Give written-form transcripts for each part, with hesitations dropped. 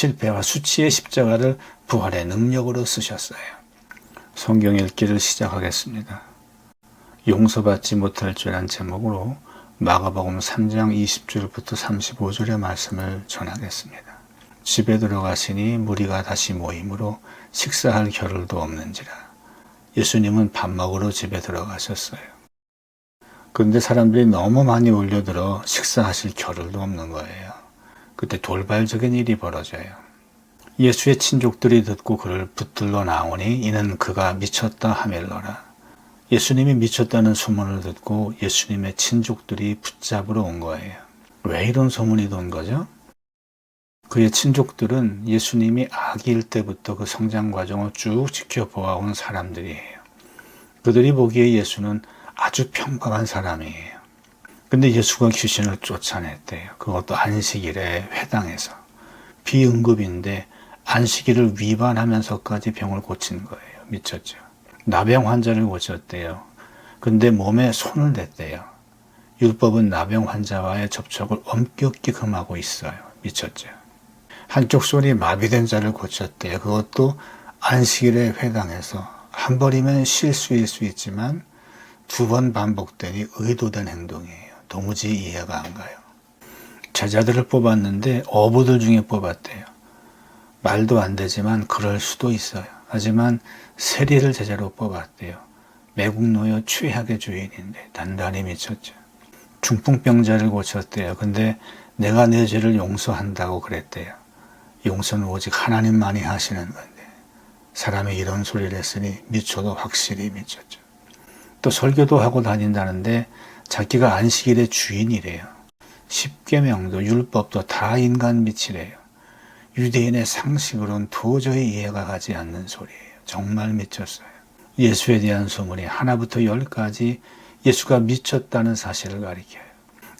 실패와 수치의 십자가를 부활의 능력으로 쓰셨어요. 성경 읽기를 시작하겠습니다. 용서받지 못할 죄란 제목으로 마가복음 3장 20절부터 35절의 말씀을 전하겠습니다. 집에 들어가시니 무리가 다시 모이므로 식사할 겨를도 없는지라. 예수님은 밥 먹으러 집에 들어가셨어요. 그런데 사람들이 너무 많이 몰려들어 식사하실 겨를도 없는 거예요. 그때 돌발적인 일이 벌어져요. 예수의 친족들이 듣고 그를 붙들러 나오니 이는 그가 미쳤다 하멜러라. 예수님이 미쳤다는 소문을 듣고 예수님의 친족들이 붙잡으러 온 거예요. 왜 이런 소문이 돈 거죠? 그의 친족들은 예수님이 아기일 때부터 그 성장 과정을 쭉 지켜보아온 사람들이에요. 그들이 보기에 예수는 아주 평범한 사람이에요. 근데 예수가 귀신을 쫓아냈대요. 그것도 안식일에 회당에서. 비응급인데 안식일을 위반하면서까지 병을 고친 거예요. 미쳤죠. 나병 환자를 고쳤대요. 근데 몸에 손을 댔대요. 율법은 나병 환자와의 접촉을 엄격히 금하고 있어요. 미쳤죠. 한쪽 손이 마비된 자를 고쳤대요. 그것도 안식일의 회당에서. 한 번이면 실수일 수 있지만 2번 반복되니 의도된 행동이에요. 도무지 이해가 안 가요. 제자들을 뽑았는데 어부들 중에 뽑았대요. 말도 안 되지만 그럴 수도 있어요. 하지만 세리를 제자로 뽑았대요. 매국노여 최악의 주인인데 단단히 미쳤죠. 중풍병자를 고쳤대요. 근데 내가 내 죄를 용서한다고 그랬대요. 용서는 오직 하나님만이 하시는 건데 사람이 이런 소리를 했으니 미쳐도 확실히 미쳤죠. 또 설교도 하고 다닌다는데 자기가 안식일의 주인이래요. 십계명도 율법도 다 인간 미치래요. 유대인의 상식으로는 도저히 이해가 가지 않는 소리예요. 정말 미쳤어요. 예수에 대한 소문이 하나부터 10까지 예수가 미쳤다는 사실을 가리켜요.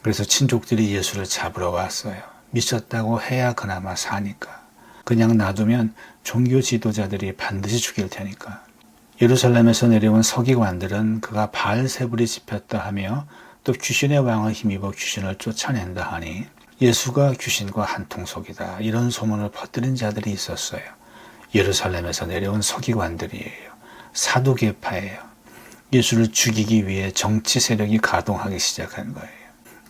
그래서 친족들이 예수를 잡으러 왔어요. 미쳤다고 해야 그나마 사니까. 그냥 놔두면 종교 지도자들이 반드시 죽일 테니까. 예루살렘에서 내려온 서기관들은 그가 바알세불이 집혔다 하며 또 귀신의 왕을 힘입어 귀신을 쫓아낸다 하니 예수가 귀신과 한통속이다 이런 소문을 퍼뜨린 자들이 있었어요. 예루살렘에서 내려온 서기관들이에요. 사두개파예요. 예수를 죽이기 위해 정치 세력이 가동하기 시작한 거예요.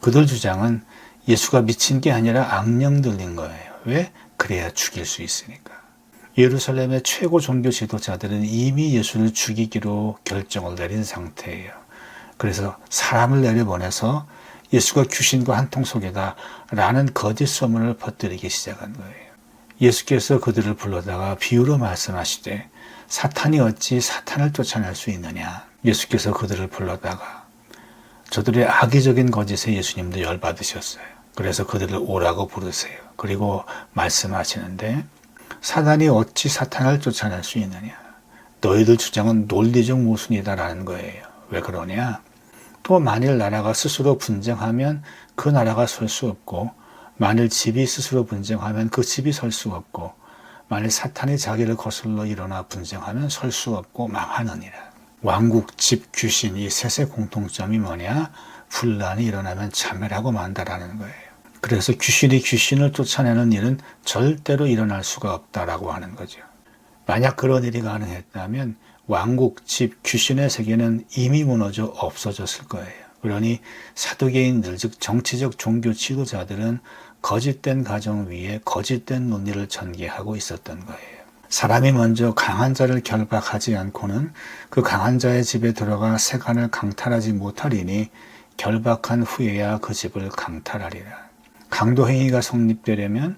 그들 주장은 예수가 미친 게 아니라 악령 들린 거예요. 왜? 그래야 죽일 수 있으니까. 예루살렘의 최고 종교 지도자들은 이미 예수를 죽이기로 결정을 내린 상태예요. 그래서 사람을 내려보내서 예수가 귀신과 한통속이다 라는 거짓 소문을 퍼뜨리기 시작한 거예요. 예수께서 그들을 불러다가 비유로 말씀하시되 사탄이 어찌 사탄을 쫓아낼 수 있느냐. 예수께서 그들을 불러다가 저들의 악의적인 거짓에 예수님도 열받으셨어요. 그래서 그들을 오라고 부르세요. 그리고 말씀하시는데 사탄이 어찌 사탄을 쫓아낼 수 있느냐. 너희들 주장은 논리적 모순이다라는 거예요. 왜 그러냐? 또 만일 나라가 스스로 분쟁하면 그 나라가 설 수 없고 만일 집이 스스로 분쟁하면 그 집이 설 수 없고 만일 사탄이 자기를 거슬러 일어나 분쟁하면 설 수 없고 망하느니라. 왕국, 집, 귀신 이 셋의 공통점이 뭐냐? 분란이 일어나면 자멸하고 만다라는 거예요. 그래서 귀신이 귀신을 쫓아내는 일은 절대로 일어날 수가 없다라고 하는 거죠. 만약 그런 일이 가능했다면 왕국, 집, 귀신의 세계는 이미 무너져 없어졌을 거예요. 그러니 사두개인들, 즉 정치적 종교 지도자들은 거짓된 가정 위에 거짓된 논리를 전개하고 있었던 거예요. 사람이 먼저 강한 자를 결박하지 않고는 그 강한 자의 집에 들어가 세간을 강탈하지 못하리니 결박한 후에야 그 집을 강탈하리라. 강도 행위가 성립되려면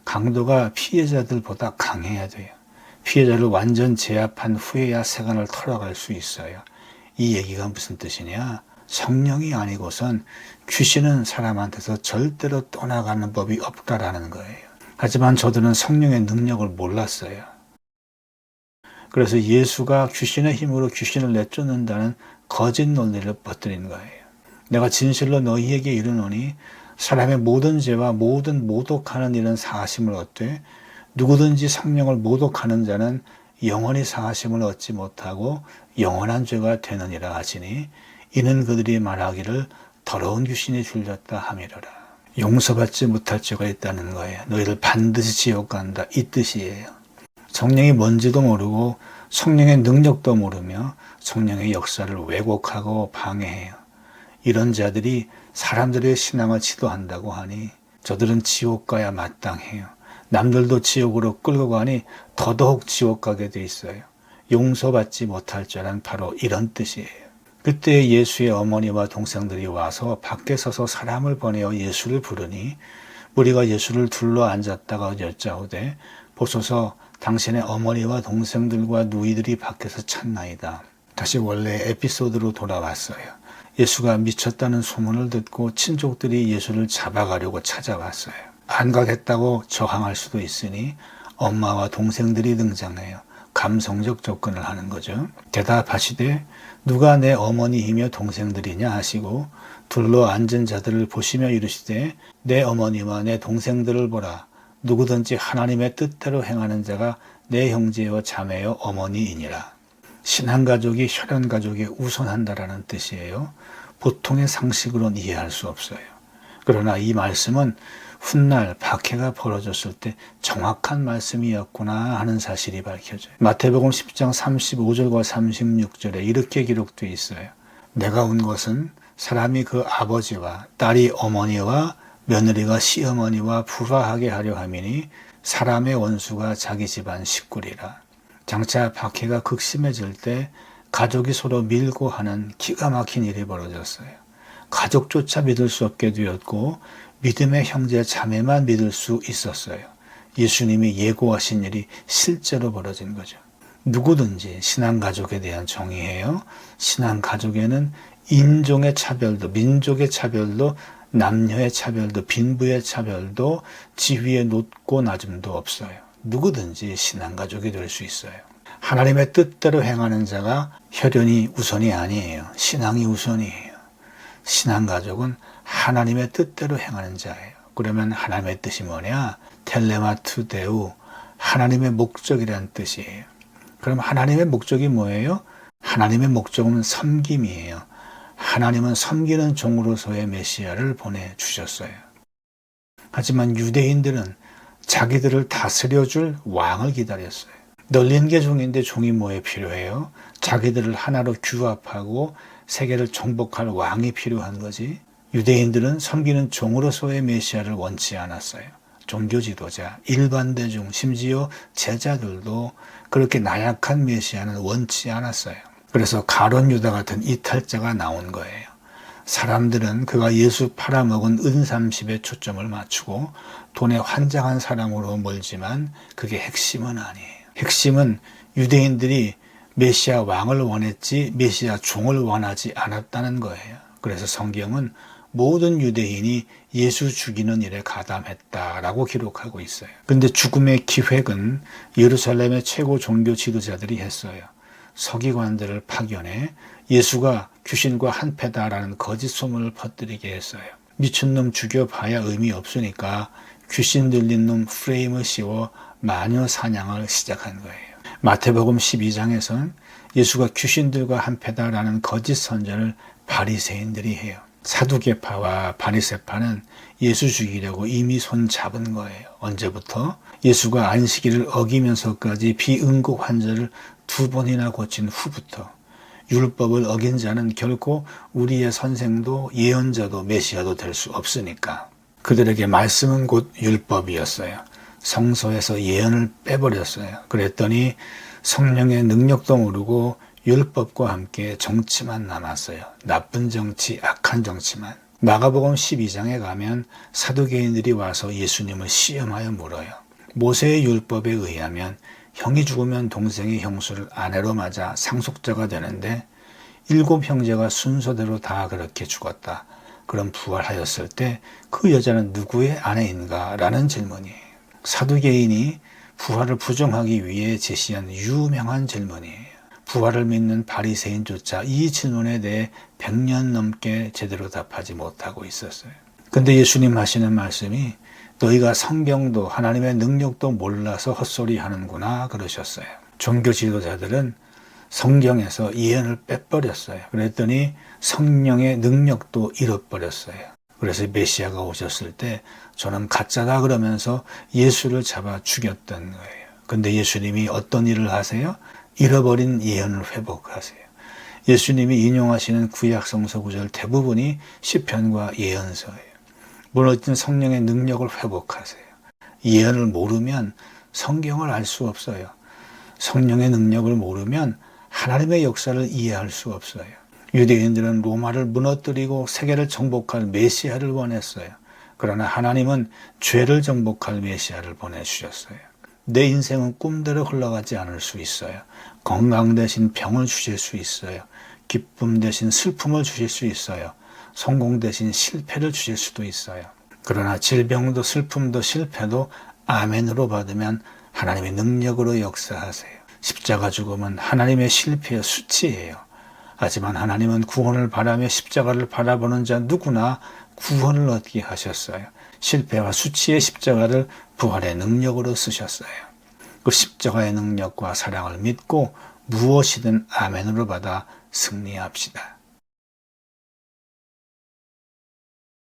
강도가 피해자들보다 강해야 돼요. 피해자를 완전 제압한 후에야 세간을 털어갈 수 있어요. 이 얘기가 무슨 뜻이냐? 성령이 아니고선 귀신은 사람한테서 절대로 떠나가는 법이 없다라는 거예요. 하지만 저들은 성령의 능력을 몰랐어요. 그래서 예수가 귀신의 힘으로 귀신을 내쫓는다는 거짓 논리를 퍼뜨린 거예요. 내가 진실로 너희에게 이르노니 사람의 모든 죄와 모든 모독하는 일은 사하심을 얻되 누구든지 성령을 모독하는 자는 영원히 사하심을 얻지 못하고 영원한 죄가 되느니라 하시니 이는 그들이 말하기를 더러운 귀신이 들렸다 함이로라. 용서받지 못할 죄가 있다는 거예요. 너희들 반드시 지옥 간다. 이 뜻이에요. 성령이 뭔지도 모르고 성령의 능력도 모르며 성령의 역사를 왜곡하고 방해해요. 이런 자들이 사람들의 신앙을 지도한다고 하니 저들은 지옥 가야 마땅해요. 남들도 지옥으로 끌고 가니 더더욱 지옥 가게 돼 있어요. 용서받지 못할 죄란 바로 이런 뜻이에요. 그때 예수의 어머니와 동생들이 와서 밖에 서서 사람을 보내어 예수를 부르니 무리가 예수를 둘러 앉았다가 여짜오되 보소서 당신의 어머니와 동생들과 누이들이 밖에서 찾나이다. 다시 원래 에피소드로 돌아왔어요. 예수가 미쳤다는 소문을 듣고 친족들이 예수를 잡아가려고 찾아왔어요. 안 가겠다고 저항할 수도 있으니 엄마와 동생들이 등장해요. 감성적 접근을 하는 거죠. 대답하시되 누가 내 어머니이며 동생들이냐 하시고 둘러 앉은 자들을 보시며 이르시되 내 어머니와 내 동생들을 보라. 누구든지 하나님의 뜻대로 행하는 자가 내 형제여 자매여 어머니이니라. 신앙가족이 혈연가족에 우선한다라는 뜻이에요. 보통의 상식으로는 이해할 수 없어요. 그러나 이 말씀은 훗날 박해가 벌어졌을 때 정확한 말씀이었구나 하는 사실이 밝혀져요. 마태복음 10장 35절과 36절에 이렇게 기록되어 있어요. 내가 온 것은 사람이 그 아버지와 딸이 어머니와 며느리가 시어머니와 불화하게 하려 함이니 사람의 원수가 자기 집안 식구리라. 장차 박해가 극심해질 때 가족이 서로 밀고 하는 기가 막힌 일이 벌어졌어요. 가족조차 믿을 수 없게 되었고 믿음의 형제 자매만 믿을 수 있었어요. 예수님이 예고하신 일이 실제로 벌어진 거죠. 누구든지 신앙가족에 대한 정의예요. 신앙가족에는 인종의 차별도, 민족의 차별도, 남녀의 차별도, 빈부의 차별도, 지위의 높고 낮음도 없어요. 누구든지 신앙가족이 될 수 있어요. 하나님의 뜻대로 행하는 자가 혈연이 우선이 아니에요. 신앙이 우선이에요. 신앙가족은 하나님의 뜻대로 행하는 자예요. 그러면 하나님의 뜻이 뭐냐? 텔레마투 데우, 하나님의 목적이라는 뜻이에요. 그럼 하나님의 목적이 뭐예요? 하나님의 목적은 섬김이에요. 하나님은 섬기는 종으로서의 메시아를 보내주셨어요. 하지만 유대인들은 자기들을 다스려줄 왕을 기다렸어요. 널린 게 종인데 종이 뭐에 필요해요? 자기들을 하나로 규합하고 세계를 정복할 왕이 필요한 거지. 유대인들은 섬기는 종으로서의 메시아를 원치 않았어요. 종교 지도자, 일반 대중, 심지어 제자들도 그렇게 나약한 메시아는 원치 않았어요. 그래서 가룟 유다 같은 이탈자가 나온 거예요. 사람들은 그가 예수 팔아먹은 은삼십에 초점을 맞추고 돈에 환장한 사람으로 몰지만 그게 핵심은 아니에요. 핵심은 유대인들이 메시아 왕을 원했지 메시아 종을 원하지 않았다는 거예요. 그래서 성경은 모든 유대인이 예수 죽이는 일에 가담했다라고 기록하고 있어요. 그런데 죽음의 기획은 예루살렘의 최고 종교 지도자들이 했어요. 서기관들을 파견해 예수가 귀신과 한패다라는 거짓 소문을 퍼뜨리게 했어요. 미친놈 죽여봐야 의미 없으니까 귀신 들린 놈 프레임을 씌워 마녀 사냥을 시작한 거예요. 마태복음 12장에서는 예수가 귀신들과 한패다라는 거짓 선전을 바리새인들이 해요. 사두개파와 바리새파는 예수 죽이려고 이미 손 잡은 거예요. 언제부터? 예수가 안식일을 어기면서까지 비응급 환자를 2번이나 고친 후부터. 율법을 어긴 자는 결코 우리의 선생도 예언자도 메시아도 될 수 없으니까. 그들에게 말씀은 곧 율법이었어요. 성서에서 예언을 빼버렸어요. 그랬더니 성령의 능력도 모르고 율법과 함께 정치만 남았어요. 나쁜 정치, 악한 정치만. 마가복음 12장에 가면 사두개인들이 와서 예수님을 시험하여 물어요. 모세의 율법에 의하면 형이 죽으면 동생의 형수를 아내로 맞아 상속자가 되는데 7 형제가 순서대로 다 그렇게 죽었다. 그럼 부활하였을 때 그 여자는 누구의 아내인가? 라는 질문이에요. 사두개인이 부활을 부정하기 위해 제시한 유명한 질문이에요. 부활을 믿는 바리새인조차 이 질문에 대해 100년 넘게 제대로 답하지 못하고 있었어요. 근데 예수님 하시는 말씀이 너희가 성경도 하나님의 능력도 몰라서 헛소리 하는구나 그러셨어요. 종교 지도자들은 성경에서 예언을 빼버렸어요. 그랬더니 성령의 능력도 잃어버렸어요. 그래서 메시아가 오셨을 때 저는 가짜다 그러면서 예수를 잡아 죽였던 거예요. 근데 예수님이 어떤 일을 하세요? 잃어버린 예언을 회복하세요. 예수님이 인용하시는 구약 성서 구절 대부분이 시편과 예언서예요. 무너진 성령의 능력을 회복하세요. 예언을 모르면 성경을 알 수 없어요. 성령의 능력을 모르면 하나님의 역사를 이해할 수 없어요. 유대인들은 로마를 무너뜨리고 세계를 정복할 메시아를 원했어요. 그러나 하나님은 죄를 정복할 메시아를 보내주셨어요. 내 인생은 꿈대로 흘러가지 않을 수 있어요. 건강 대신 병을 주실 수 있어요. 기쁨 대신 슬픔을 주실 수 있어요. 성공 대신 실패를 주실 수도 있어요. 그러나 질병도 슬픔도 실패도 아멘으로 받으면 하나님의 능력으로 역사하세요. 십자가 죽음은 하나님의 실패의 수치예요. 하지만 하나님은 구원을 바라며 십자가를 바라보는 자 누구나 구원을 얻게 하셨어요. 실패와 수치의 십자가를 부활의 능력으로 쓰셨어요. 그 십자가의 능력과 사랑을 믿고 무엇이든 아멘으로 받아 승리합시다.